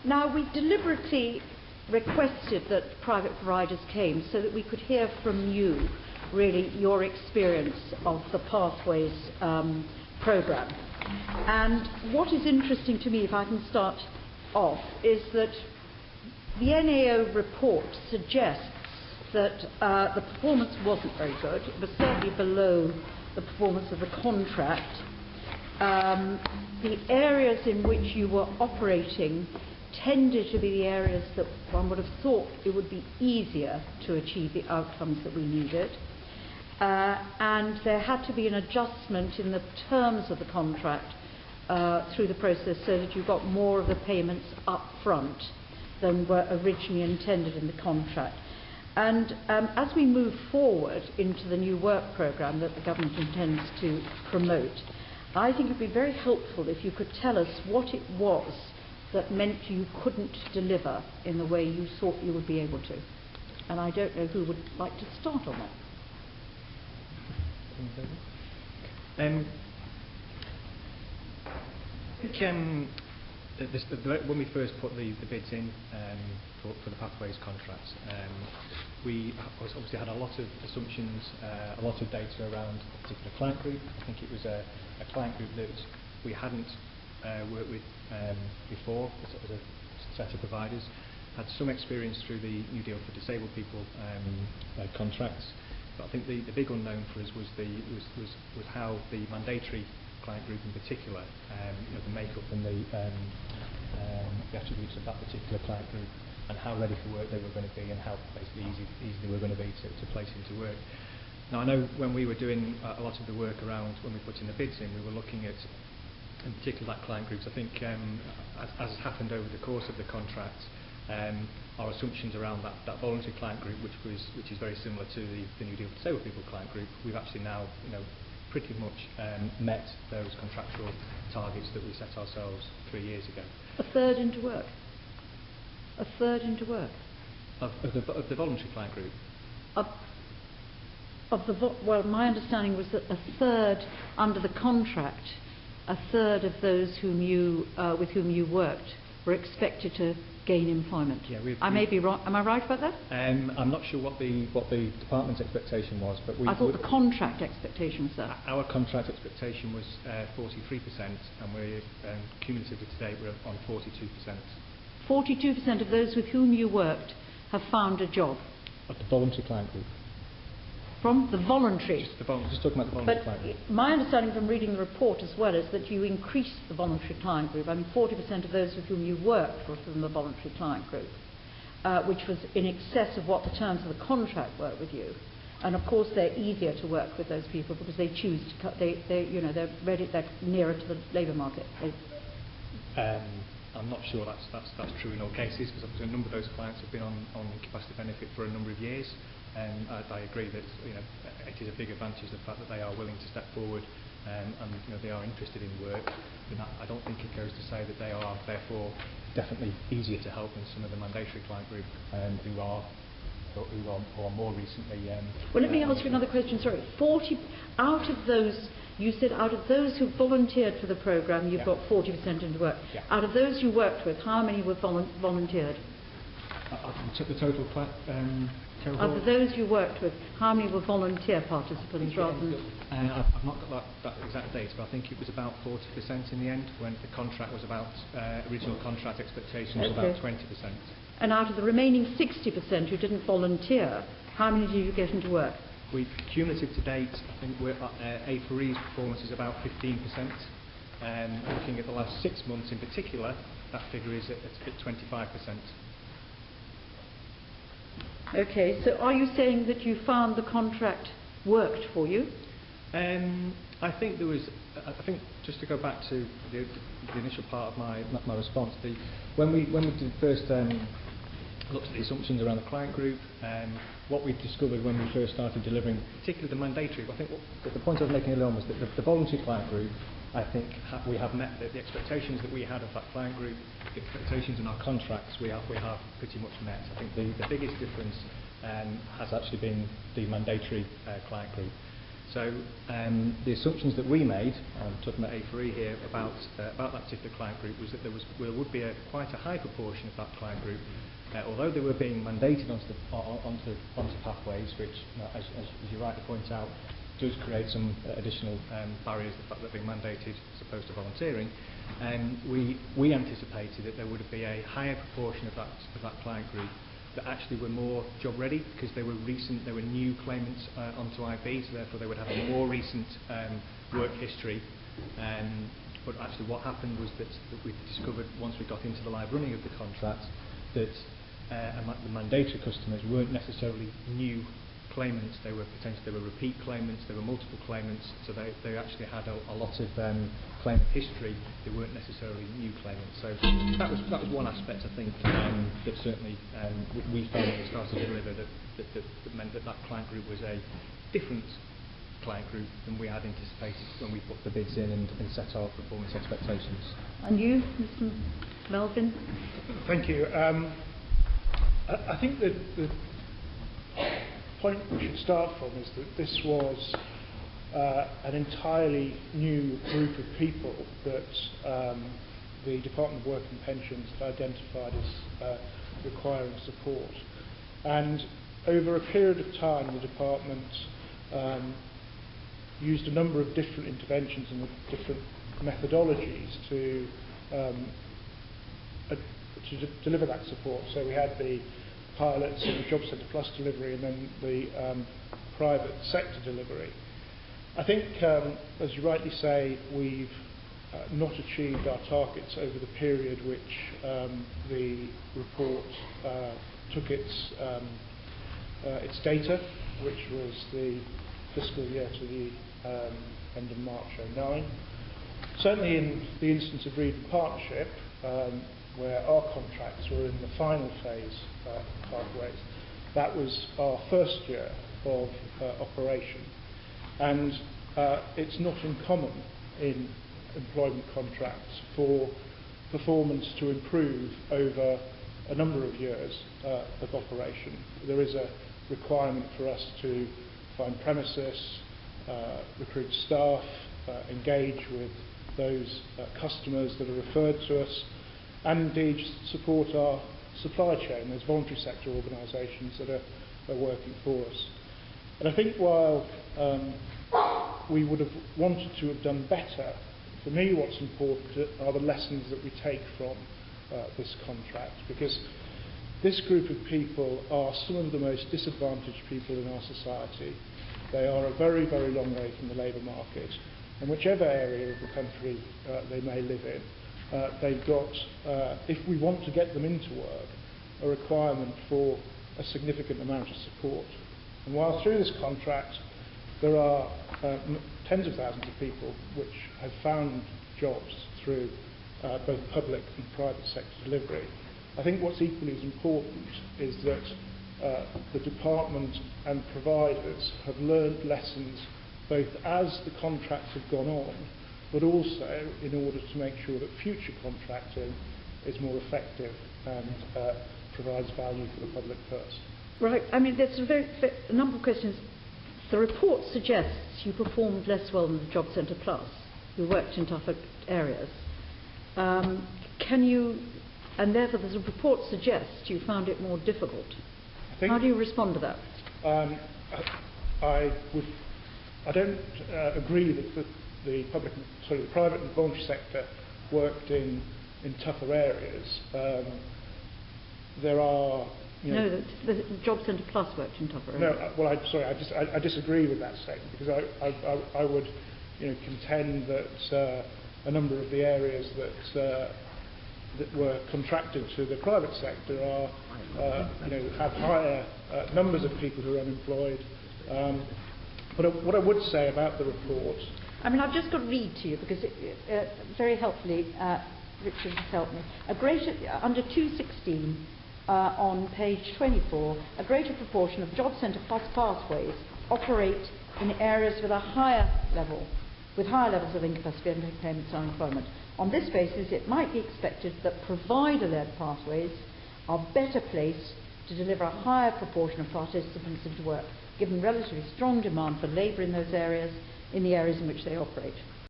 Now, we deliberately requested that private providers came so that we could hear from you, really, your experience of the Pathways programme. And what is interesting to me, if I can start off, is that the NAO report suggests that the performance wasn't very good. It was certainly below the performance of the contract. The areas in which you were operating tended to be the areas that one would have thought it would be easier to achieve the outcomes that we needed. And there had to be an adjustment in the terms of the contract through the process so that you got more of the payments up front than were originally intended in the contract. And as we move forward into the new work programme that the government intends to promote, I think it would be very helpful if you could tell us what it was that meant you couldn't deliver in the way you thought you would be able to. And I don't know who would like to start on that. I think when we first put the bids in for the Pathways contracts, we obviously had a lot of assumptions, a lot of data around a particular client group. I think it was a client group that we hadn't worked with before as a set of providers. Had some experience through the New Deal for Disabled People contracts, but I think the big unknown for us was how the mandatory client group in particular, the makeup and the attributes of that particular client group, and how ready for work they were going to be, and how basically easy they were going to be to place into work. Now, I know when we were doing a lot of the work around when we put in the bids in, we were looking at, in particular, that client groups. I think as has happened over the course of the contract, our assumptions around that voluntary client group, which is very similar to the New Deal for Disabled People client group, we've actually now pretty much met those contractual targets that we set ourselves 3 years ago. A third into work. A third into work. Of the voluntary client group. Well, my understanding was that a third under the contract, a third of those with whom you worked were expected to gain employment. Yeah, I may be wrong. Am I right about that? I'm not sure what the department's expectation was, but I thought the contract expectation was that. Our contract expectation was 43%, and we're cumulatively today we're on 42%. 42% of those with whom you worked have found a job. Of the voluntary client group. From the voluntary. Just talking about the voluntary client group. My understanding from reading the report as well is that you increased the voluntary client group. I mean, 40% of those with whom you worked were from the voluntary client group, which was in excess of what the terms of the contract were with you. And of course, they're easier to work with those people because they choose to. They're ready. They're nearer to the labour market. I'm not sure that's true in all cases, because a number of those clients have been on capacity benefit for a number of years. And I agree that it is a big advantage the fact that they are willing to step forward and they are interested in work. But I don't think it goes to say that they are therefore definitely easier to help than some of the mandatory client group who are more recently. Well, let me ask you another question. Sorry, 40 out of those. You said out of those who volunteered for the programme, you've got 40% into work. Yeah. Out of those you worked with, how many were volunteered? The total. Of those you worked with, how many were volunteer participants rather than... I've not got that exact date, but I think it was about 40% in the end, when the contract was about, original contract expectation was about 20%. And out of the remaining 60% who didn't volunteer, how many did you get into work? Cumulative to date, I think A4e's performance is about 15%. Looking at the last 6 months in particular, that figure is at 25%. Okay, so are you saying that you found the contract worked for you? I think there was. I think just to go back to the initial part of my response, when we did first looked at the assumptions around the client group, what we discovered when we first started delivering, particularly the mandatory. I think the point I was making earlier on was that the voluntary client group, I think we have met the expectations that we had of that client group, the expectations in our contracts we have pretty much met. I think the biggest difference has actually been the mandatory client group. So the assumptions that we made, I'm talking about A4e here, about that particular client group, was that there would be quite a high proportion of that client group, although they were being mandated onto pathways, which, as you rightly point out, does create some additional barriers, the fact that they're being mandated as opposed to volunteering. We anticipated that there would be a higher proportion of that client group that actually were more job ready, because they were new claimants onto IB, so therefore they would have a more recent work history. But actually what happened was that we discovered, once we got into the live running of the contract, that the mandatory customers weren't necessarily new claimants. They were repeat claimants, they were multiple claimants, so they actually had a lot of claimant history. They weren't necessarily new claimants. So that was one aspect, I think, that certainly we found when we started to deliver, that meant that client group was a different client group than we had anticipated when we put the bids in and set our performance expectations. And you, Mr. Melvin? Thank you. I think that the point we should start from is that this was an entirely new group of people that the Department of Work and Pensions had identified as requiring support. And over a period of time, the department used a number of different interventions and different methodologies to deliver that support. So we had the pilots and the Job Centre Plus delivery, and then the private sector delivery. I think, as you rightly say, we've not achieved our targets over the period which the report took its data, which was the fiscal year to the end of March 2009. Certainly in the instance of Reed and Partnership, where our contracts were in the final phase of Pathways, that was our first year of operation. And it's not uncommon in employment contracts for performance to improve over a number of years of operation. There is a requirement for us to find premises, recruit staff, engage with those customers that are referred to us, and indeed support our supply chain. There's voluntary sector organisations that are working for us. And I think while we would have wanted to have done better, for me what's important are the lessons that we take from this contract, because this group of people are some of the most disadvantaged people in our society. They are a very, very long way from the labour market, and whichever area of the country they may live in, they've got, if we want to get them into work, a requirement for a significant amount of support. And while through this contract there are tens of thousands of people which have found jobs through both public and private sector delivery, I think what's equally as important is that the department and providers have learned lessons both as the contracts have gone on, but also in order to make sure that future contracting is more effective and provides value for the public purse. Right. I mean, there's a number of questions. The report suggests you performed less well than the Job Centre Plus. You worked in tougher areas. And therefore the report suggests you found it more difficult. How do you respond to that? I don't agree that the private and voluntary sector worked in tougher areas. There are. No, the Job Centre Plus worked in tougher areas. No, well, I disagree with that statement, because I would, contend that a number of the areas that were contracted to the private sector are, have higher numbers of people who are unemployed. But what I would say about the report. I mean, I've just got to read to you, because very helpfully Richard has helped me. Under 216. On page 24, a greater proportion of Job Centre Plus pathways operate in areas with higher levels of incapacity and payments and unemployment. On this basis, it might be expected that provider-led pathways are better placed to deliver a higher proportion of participants into work, given relatively strong demand for labour in the areas in which they operate.